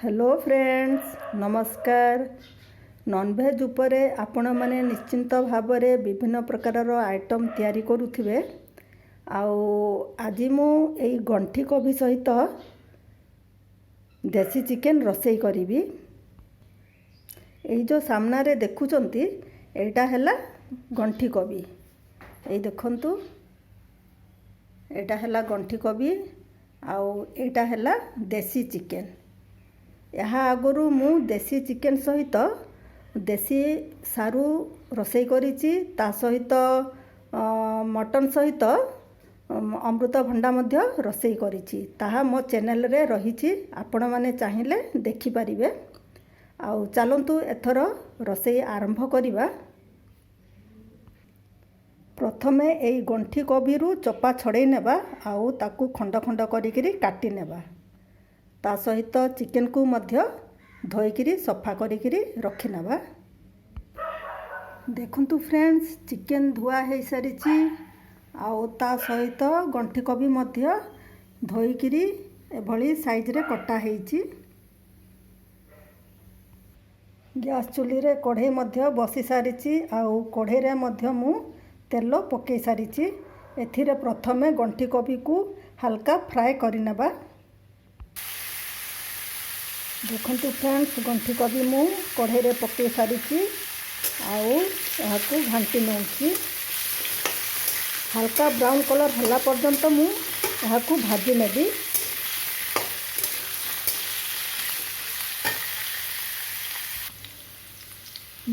Hello friends, नमस्कार। Nonveg उपरे आपण माने निश्चिंत भाव में विभिन्न प्रकार आइटम तैयारी करुथिबे। आज मु एई गंठी कोबी सहित देसी चिकेन रोसई करी। एई जो सामना रे देखुचंती एटा हैला गंठी कोबी। एई देखंतु एटा हैला गंठी कोबी आउ एटा हैला देसी चिकेन। यहाँ आगरू मु देसी चिकेन सहित देसी सारू रोसई करिछि, ता सहित मटन सहित अमृतभंडा मध्य रोसई करिछि। ताहा मो चैनल रे रहिछि, आपण माने चाहिए देखि परिबे। आउ चलंतु एथर रोसई आरंभ करिबा। प्रथमे एई गंठी कोबीरू चोपा छड़े नेबा आउ ताकू खंड खंड करिकिरी काटी नेबा। ता सहित चिकेन को मध्य धोईकिरी सफा करिकिरी रखि नेबा। देखंतु फ्रेंड्स, चिकेन धुआ हो सारिछि आउ ता सहित गंठी कोबी मध्य धोईकिरी एभली साइज रे कटा हेछि। गैस चुली रे कढ़ई मध्य बसी सारिछि आउ कढ़ई रे मध्य मु तेल पकई सारिछि। एथिरे प्रथमे गंठी कोबी को हल्का फ्राए करि नेबा। देखंतु फ्रेंड्स, गंठी कोबी मु कढ़ई रे पकई सारिछि आउ एहाकू घांटी नउछि। हल्का ब्राउन कलर हला पर्यंत मु एहाकू भाजी नेबी।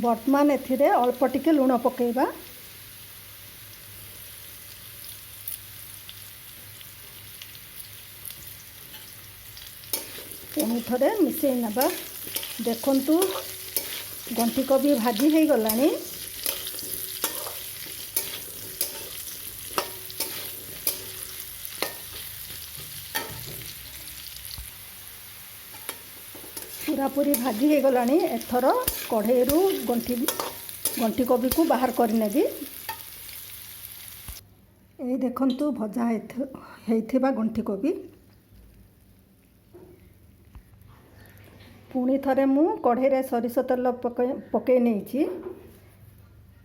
वर्तमान एथिरे अल्प टिके लूण पकेइबा। पुणी थरे मिसई नेबा। देखंतु गंठी कोबी भाजी हो गलानी। पूरापूरी भाजी हो गलानी। एथर कढ़ई रु गंठी कोबी को बाहर करनेबी। ए देखंतु भजा हेइथिबा गंठी कोबी। पुणी थरे मु कढ़ई रे सरिष तेल पकई नहीं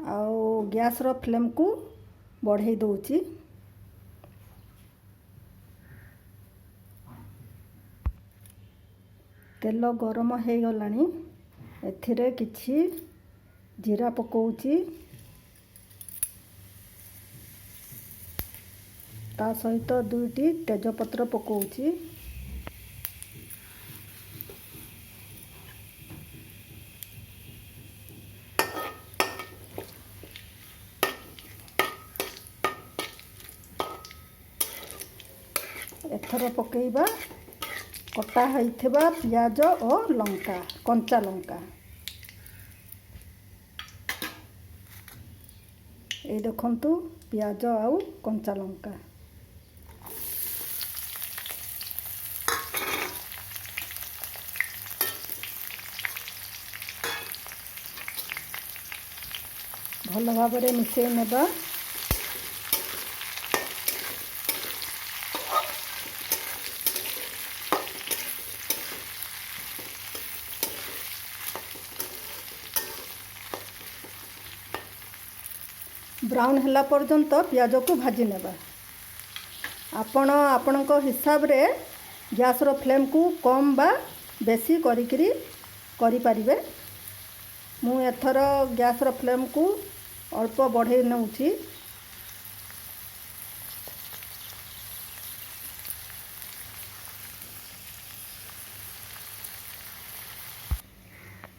आउ गैस रो फ्लेम को बढ़ई दउची। तेल गरम हो गलानी। एथिरे किछि जीरा पकौची, ता सहित दुईटी तेजपत्र पकौची। एथर पकेइबा कटा होइथिबा पियाज और लंका, कंचा लंका। ए देखंतु पियाज आउ कंचा लंका। भल भाव में मिसई नेबा। ब्राउन हला पर्यंत पियाज को भाजी नेबा। आपणक हिसाब रे गैस रो फ्लेम को कम बा बेसी करिकिरी करि परिबे। मु एथर गैस रो फ्लेम को अल्प बढ़े नउछि।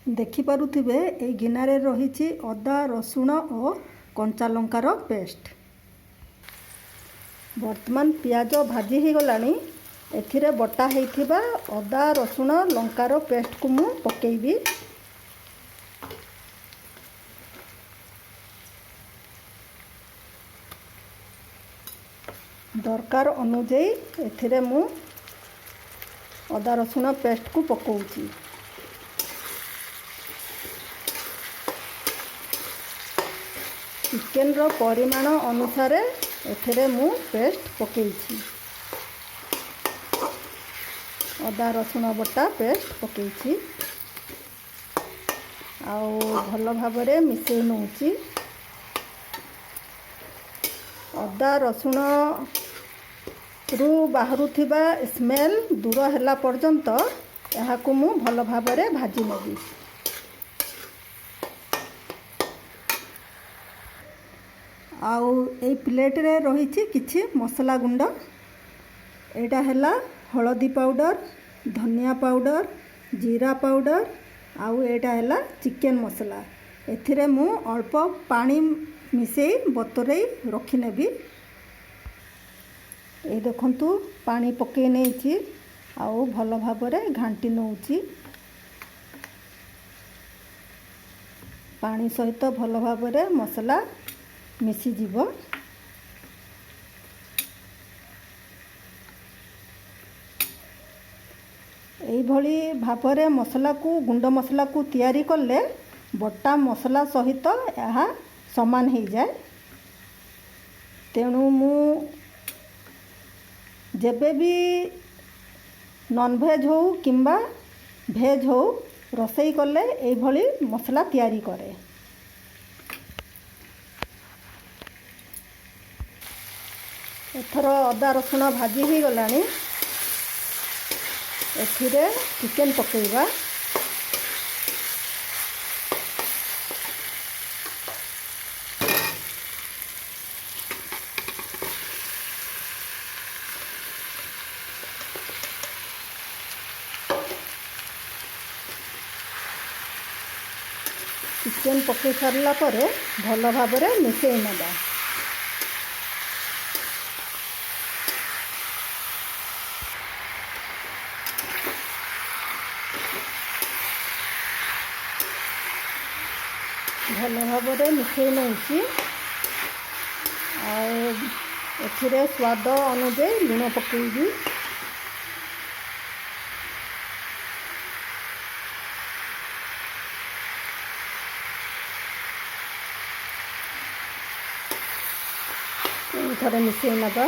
देखि पारुथिबे ए गिनारे रहिछि अदा, रसुण और कंचा लंकार पेस्ट। वर्तमान पियाज भाजी हो गलानी। एथिरे बटा हेइथिबा अदा, रसुण, लंकार पेस्ट को मु पकेइबी। दरकार अनुଯାयी एथिरे मु अदा, रसुण पेस्ट को पकौची। चिकेन रो परिमाण अनुसार एथिरे मु पेस्ट पकेइछि। ଅଦା ରସୁଣ ବଟା ପେଷ୍ଟ ପକାଇଛି ଆଉ ଭଲ ଭାବରେ ମିଶାଇ ନେଉଛି। ଅଦା ରସୁଣରୁ ବାହାରୁଥିବା ସ୍ମେଲ୍ ଦୂର ହେଲା ପର୍ଯ୍ୟନ୍ତ ଏହାକୁ ମୁଁ ଭଲ ଭାବରେ ଭାଜି ନେବି। ଆଉ ଏଇ ପ୍ଲେଟ୍ରେ ରହିଛି କିଛି ମସଲା ଗୁଣ୍ଡ। ଏଇଟା ହେଲା ହଳଦୀ ପାଉଡ଼ର, ଧନିଆ ପାଉଡ଼ର, ଜିରା ପାଉଡ଼ର ଆଉ ଏଇଟା ହେଲା ଚିକେନ୍ ମସଲା। ଏଥିରେ ମୁଁ ଅଳ୍ପ ପାଣି ମିଶାଇ ବତୁରେଇ ରଖିନେବି। ଏଇ ଦେଖନ୍ତୁ ପାଣି ପକାଇ ନେଇଛି ଆଉ ଭଲ ଭାବରେ ଘାଣ୍ଟି ନେଉଛି। ପାଣି ସହିତ ଭଲ ଭାବରେ ମସଲା ମିଶିଯିବ। ଏଇଭଳି ଭାବରେ ଗୁଣ୍ଡ ମସଲାକୁ ତିଆରି କଲେ ବଟା ମସଲା ସହିତ ଏହା ସମାନ ହେଇଯାଏ। ତେଣୁ ମୁଁ ଯେବେ ବି ନନଭେଜ୍ ହେଉ କିମ୍ବା ଭେଜ୍ ହେଉ ରୋଷେଇ କଲେ ଏଇଭଳି ମସଲା ତିଆରି କରେ। ଏଥର ଅଦା ରସୁଣ ଭାଜି ହେଇଗଲାଣି। ଏଥିରେ ଚିକେନ୍ ପକାଇବା। ଚିକେନ୍ ପକାଇ ସାରିଲା ପରେ ଭଲ ଭାବରେ ମିଶାଇ ନେବା। ଭଲ ଭାବରେ ମିଶାଇ ନେଉଛି ଆଉ ଏଥିରେ ସ୍ୱାଦ ଅନୁଯାୟୀ ଲୁଣ ପକାଇବି। ଥରେ ମିଶାଇ ନେବା।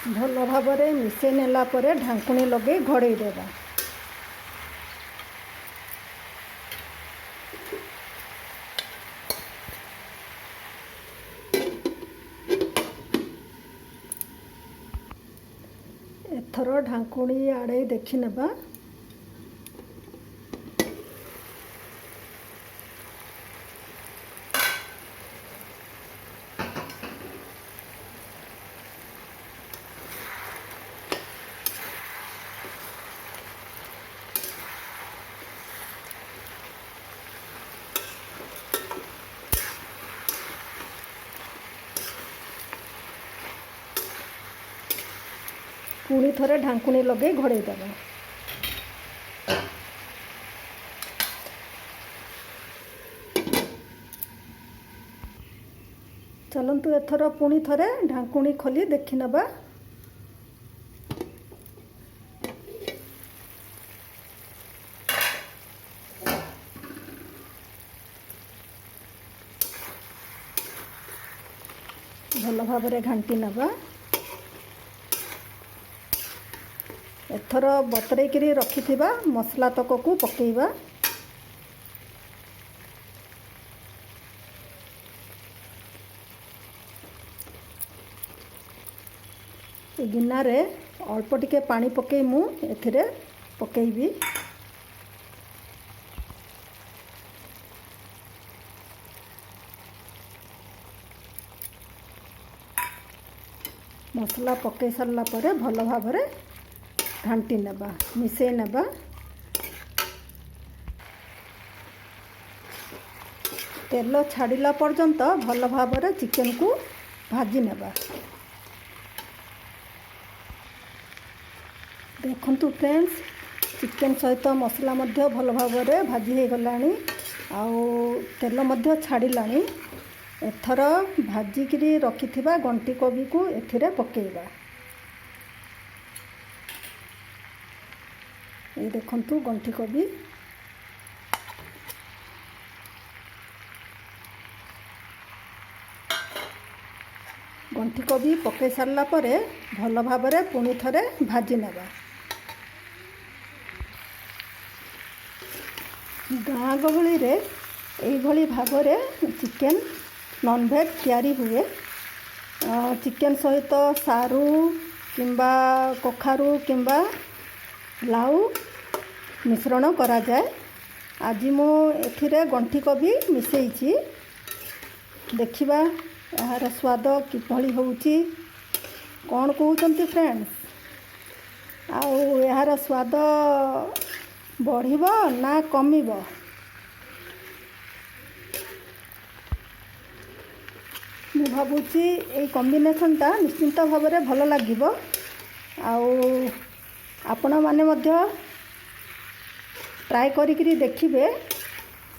ଭଲ ଭାବରେ ମିଶାଇ ନେଲା ପରେ ଢାଙ୍କୁଣୀ ଲଗାଇ ଘୋଡ଼େଇ ଦେବା। ଏଥର ଢାଙ୍କୁଣୀ ଆଡ଼େଇ ଦେଖି ନେବା। ପୁଣି ଥରେ ଢାଙ୍କୁଣୀ ଲଗାଇ ଘୋଡ଼େଇ ଦେବା। ଚାଲନ୍ତୁ ଏଥର ପୁଣି ଥରେ ଢାଙ୍କୁଣୀ ଖୋଲି ଦେଖିନେବା। ଭଲ ଭାବରେ ଘାଣ୍ଟି ନେବା। ଏଥର ବତୁରେଇକିରି ରଖିଥିବା ମସଲା ତକକୁ ପକାଇବା। ଏ ଗିନାରେ ଅଳ୍ପ ଟିକେ ପାଣି ପକାଇ ମୁଁ ଏଥିରେ ପକାଇବି। ମସଲା ପକାଇ ସାରିଲା ପରେ ଭଲ ଭାବରେ ଘାଣ୍ଟି ନେବା, ମିଶାଇ ନେବା। ତେଲ ଛାଡ଼ିଲା ପର୍ଯ୍ୟନ୍ତ ଭଲ ଭାବରେ ଚିକେନକୁ ଭାଜି ନେବା। ଦେଖନ୍ତୁ ଫ୍ରେଣ୍ଡସ୍, ଚିକେନ ସହିତ ମସଲା ମଧ୍ୟ ଭଲ ଭାବରେ ଭାଜି ହେଇଗଲାଣି ଆଉ ତେଲ ମଧ୍ୟ ଛାଡ଼ିଲାଣି। ଏଥର ଭାଜିକିରି ରଖିଥିବା ଗଣ୍ଠି କୋବିକୁ ଏଥିରେ ପକାଇବା। ये देखंतु गंठी कोबी गंठी कोबी पकई सारा पर भल भाव पुणी थे भाजी नेबा। गाँ गहली रे यही भाव चिकेन नॉनवेज तैयारी हुए। चिकेन सहित सारू किंबा कखारू किंबा लाउ मिश्रण करा जाए। आज मु एथिरे गंठी कोबी मिसेइछि, देखिबा यार स्वाद किभली होउछि कौन कहउचंती फ्रेंड्स। आउ यार स्वाद बढ़िबो ना कमिबो मु भाबुछि ए कॉम्बिनेशनटा निश्चिंत भाव में भल लागिबो। आउ आपण माने मध्य ट्राए करिकरी देखिबे।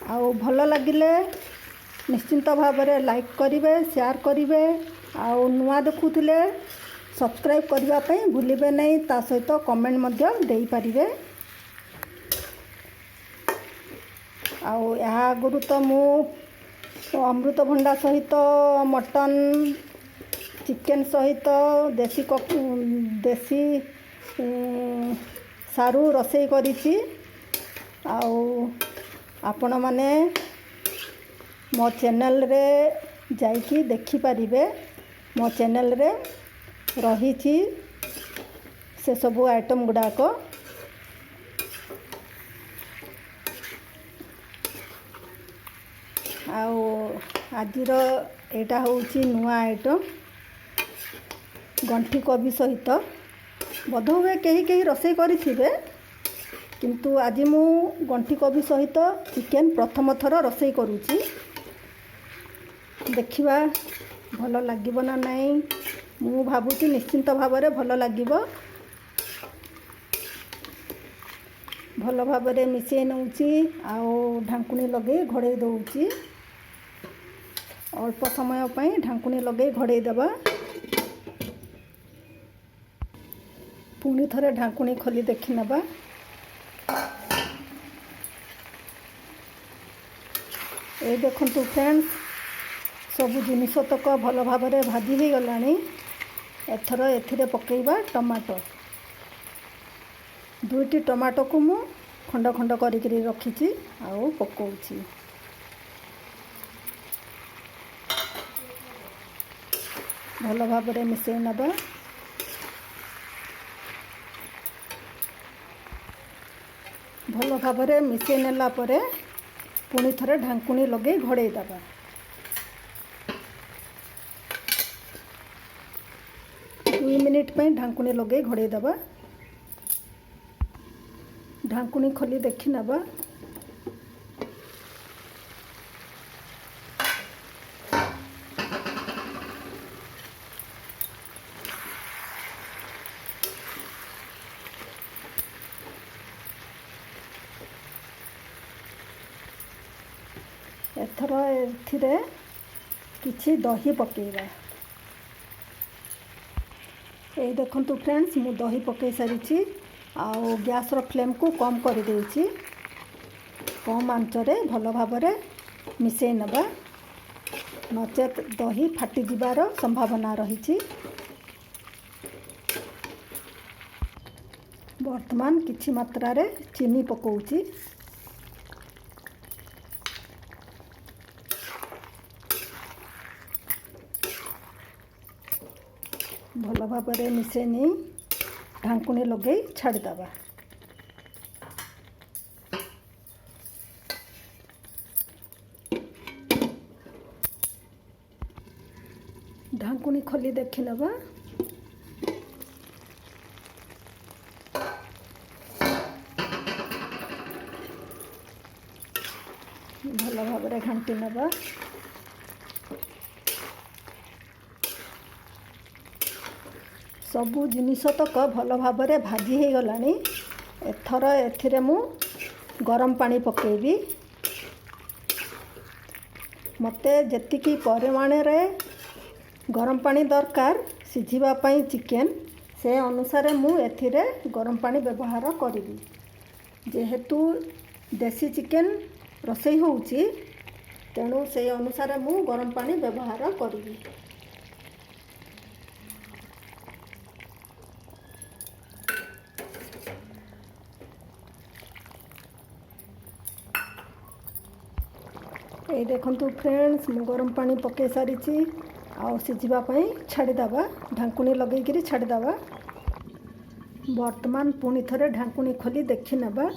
आउ भल लागिले निश्चिंत भाव में लाइक करिवे, शेयर करिवे। आउ नुआ देखुथिले सब्सक्राइब करबा पई भूलिबे नहीं। ता सहित कमेंट मध्य देई परिवे। आउ या आगुरु तो मु अमृतभंडा सहित मटन चिकेन सहित देसी सारू रसई करिछि। आउ आपण माने मो चैनल रे जाइकी देखि परिबे। मो चैनल रे रहिछि से सबु आइटम गुडाक। आउ आजिर एटा होउछि नुआ आइटम गंठी कोबी सहित। बोध हुए कहीं कहीं रसई करिथिबे, किंतु आज मु गंठी कोबी सहित चिकेन प्रथम थर रसई करूछि। देखिबा भल लागिबो ना नहीं। मु भाबुछि निश्चिंत भाव में भल लागिबो। भल भाव में मिसई नउछि आउ ढांकुनी लगे घोड़े दउछि। अल्प समय पई ढांकुनी लगे घोड़े देबा। पुणी थरे ढांकुनी खोली देखि नेबा। ए देखंतु फ्रेंड्स सबु जिनिस तक भल भाव में भाजी हो गलानी। एथर एथिरे पकेइबा टमाटो। दुईटी टमाटो को मु खंड खंड करिकरी रखिछि आउ पकोउछि। भल भाव में मिसई नेबा। भल भाव में मिसई नेला परे पुणी थरे ढांकुनी लगे घोड़े देबा। दुई मिनिट पे ढांकुनी लगे घोड़े देबा। ढांकुनी खोली देखि नेबा। एथर एथिरे किछि दही पकेइबा। ये देखंतु फ्रेंड्स मु दही पकई सारी। आउ गैस रो फ्लेम को कम कर देछि। कम आंचरे भल भाव में मिसई नेबा, नचेत दही फाटी जिबार संभावना रही। वर्तमान किछि मात्रा रे चीनी पकोउछि। भल भाव में मिसई नहीं ढांकुनी लगे छाड़ीदबा। ढांकुनी खोली देखि नेबा। भल भाव में घांटी नेबा। सबु जिनिस तक भल भाव में भाजी हो गलानी। एथर एथिरे मु गरम पानी पकेबी। मते जेतिकी परिमाण रे गरम पानी दरकार सिझिबा पई चिकेन से अनुसार मु एथिरे गरम पानी व्यवहार करिबी। जेहेतु देसी चिकेन रोषेई होउची तेणु से अनुसार मु गरम पानी व्यवहार करी। ये देखंतु फ्रेंड्स मु गरम पानी पके सारी आउ सिझिबा पई छाड़ीदबा ढांकुणी लगेकरी छाड़ीदबा। वर्तमान पुणी थरे ढांकुणी खोली देखि नेबा।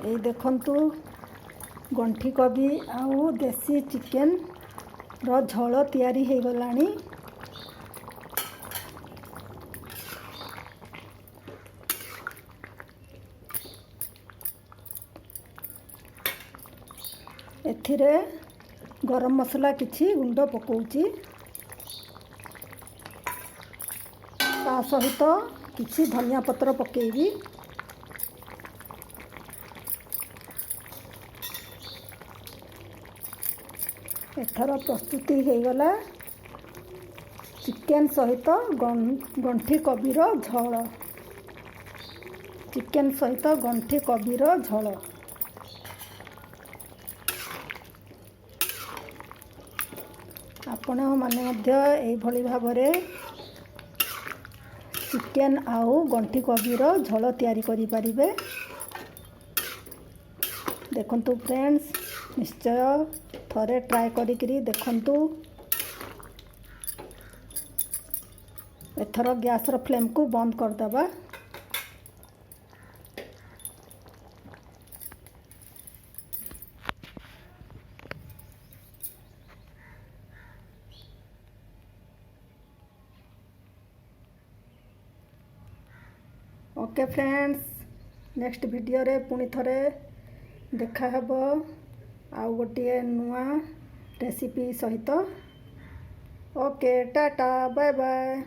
ये देखंतु गंठी कोबी आउ देसी चिकेन रो झोल तैयारी हे गलानी। एथिरे गरम मसला किछि गुंड पकाउची ता सहित किछि धनिया पत्र पकेइबी। एथर प्रस्तुति हो गला चिकेन सहित गंठी कोबीर झोल। चिकेन सहित गंठी कोबीर झोल। आपण माने मध्य एई भली भाबरे चिकेन आउ गंठी कोबीर झोल तैयारी करि परिबे। देखंतु फ्रेंड्स निश्चय थरे ट्राए करिकरी देखंतु। एथर गैस रो फ्लेम को बंद कर दबा। ओके फ्रेंड्स नेक्स्ट वीडियो रे पुणी थरे देखा हेबो आउ गोटे नुआ रेसिपी सहित। Okay tata bye bye.